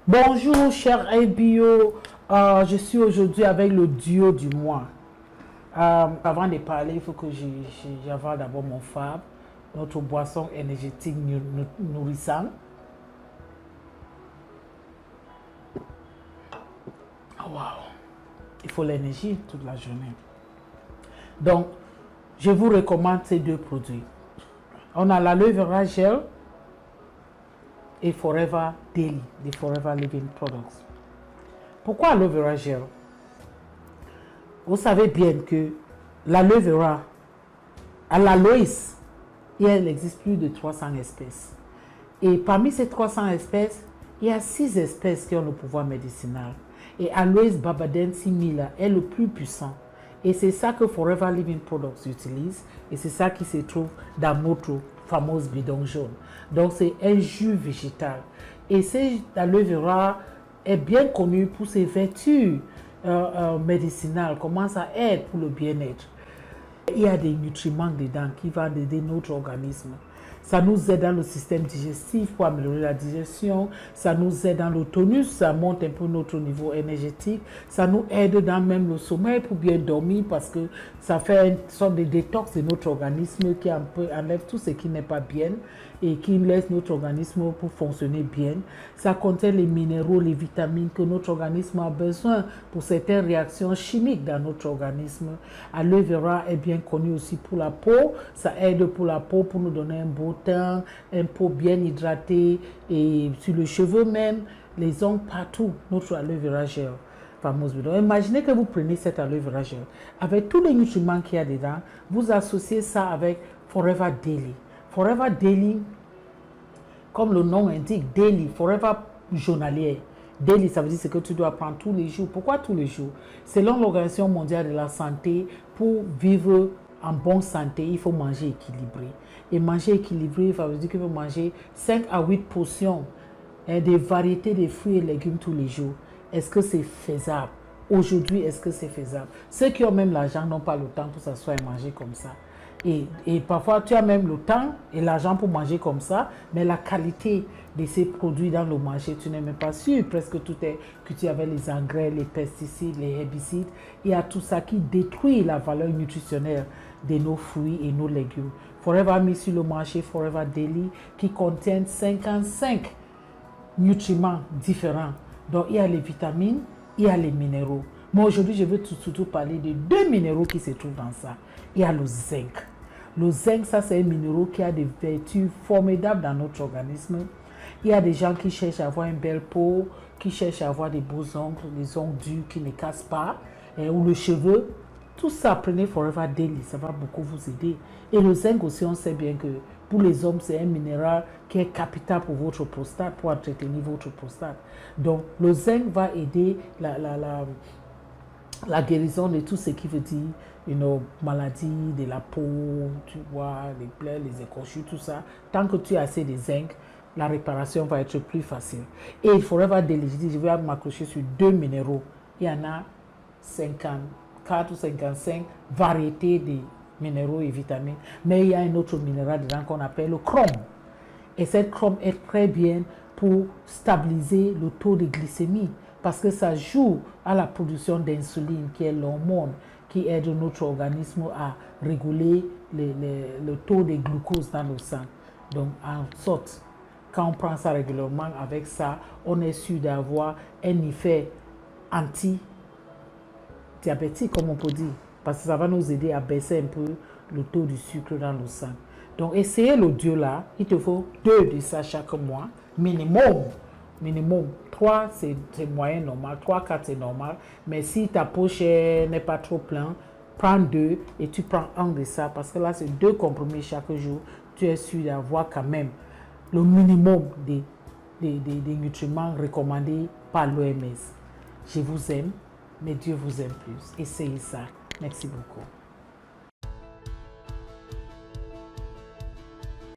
Bonjour, cher ABO. Je suis aujourd'hui avec le duo du mois. Avant de parler, il faut que j'avale d'abord mon fab, notre boisson énergétique nourrissante. Oh, wow. Il faut l'énergie toute la journée. Donc, je vous recommande ces deux produits. On a l'aloe vera gel et Forever Daily, des Forever Living Products. Pourquoi aloe vera gel? Vous savez bien que l'aloe vera, à l'aloès, il existe plus de 300 espèces. Et parmi ces 300 espèces, il y a 6 espèces qui ont le pouvoir médicinal. Et Aloes babadensii est le plus puissant. Et c'est ça que Forever Living Products utilise. Et c'est ça qui se trouve dans notre fameuse bidon jaune. Donc c'est un jus végétal. Et cet aloe vera est bien connu pour ses vertus médicinales. Comment ça aide pour le bien-être. Il y a des nutriments dedans qui vont aider notre organisme. Ça nous aide dans le système digestif pour améliorer la digestion. Ça nous aide dans le tonus, ça monte un peu notre niveau énergétique. Ça nous aide dans même le sommeil pour bien dormir parce que ça fait une sorte de détox de notre organisme qui enlève tout ce qui n'est pas bien et qui laisse notre organisme pour fonctionner bien. Ça contient les minéraux, les vitamines que notre organisme a besoin pour certaines réactions chimiques dans notre organisme. Aloe vera est bien connu aussi pour la peau. Ça aide pour la peau pour nous donner un beau teint, un peau bien hydratée et sur le cheveu même, les ongles partout. Notre aloe vera gel. Fameuse. Donc, imaginez que vous prenez cet aloe vera gel avec tous les nutriments qu'il y a dedans, vous associez ça avec Forever Daily. Forever Daily, comme le nom indique, Daily, Forever journalier. Daily, ça veut dire que tu dois prendre tous les jours. Pourquoi tous les jours? Selon l'Organisation mondiale de la santé, pour vivre en bonne santé, il faut manger équilibré. Et manger équilibré, ça veut dire qu'il faut manger 5 à 8 portions des variétés de fruits et légumes tous les jours. Est-ce que c'est faisable? Aujourd'hui, est-ce que c'est faisable? Ceux qui ont même l'argent n'ont pas le temps pour s'asseoir et manger comme ça. Et parfois, tu as même le temps et l'argent pour manger comme ça, mais la qualité de ces produits dans le marché, tu n'es même pas sûr. Presque tout est cultivé avec les engrais, les pesticides, les herbicides. Il y a tout ça qui détruit la valeur nutritionnelle de nos fruits et nos légumes. Forever a mis sur le marché Forever Daily qui contient 55 nutriments différents. Donc, il y a les vitamines, il y a les minéraux. Moi, aujourd'hui, je veux surtout parler de 2 minéraux qui se trouvent dans ça. Il y a le zinc. Le zinc, ça, c'est un minéraux qui a des vertus formidables dans notre organisme. Il y a des gens qui cherchent à avoir une belle peau, qui cherchent à avoir des beaux ongles, des ongles durs qui ne cassent pas, ou le cheveu. Tout ça, prenez Forever Daily, ça va beaucoup vous aider. Et le zinc aussi, on sait bien que pour les hommes, c'est un minéral qui est capital pour votre prostate, pour entretenir votre prostate. Donc, le zinc va aider la guérison de tout ce qui veut dire une maladie de la peau, tu vois, les plaies, les écorchures, tout ça. Tant que tu as assez de zinc, la réparation va être plus facile. Et Forever Daily, je vais m'accrocher sur 2 minéraux. Il y en a 54 ou 55 variétés de minéraux et vitamines. Mais il y a un autre minéral dedans qu'on appelle le chrome. Et cette chrome est très bien pour stabiliser le taux de glycémie parce que ça joue à la production d'insuline qui est l'hormone qui aide notre organisme à réguler le taux de glucose dans le sang. Donc, en sorte, quand on prend ça régulièrement avec ça, on est sûr d'avoir un effet anti-diabétique, comme on peut dire, parce que ça va nous aider à baisser un peu le taux du sucre dans le sang. Donc, essayez le duo là. Il te faut 2 de ça chaque mois, minimum. Minimum. 3, c'est moyen normal. 3, 4, c'est normal. Mais si ta poche n'est pas trop pleine, prends 2 et tu prends 1 de ça. Parce que là, c'est 2 comprimés chaque jour. Tu es sûr d'avoir quand même le minimum des nutriments recommandés par l'OMS. Je vous aime, mais Dieu vous aime plus. Essayez ça. Merci beaucoup.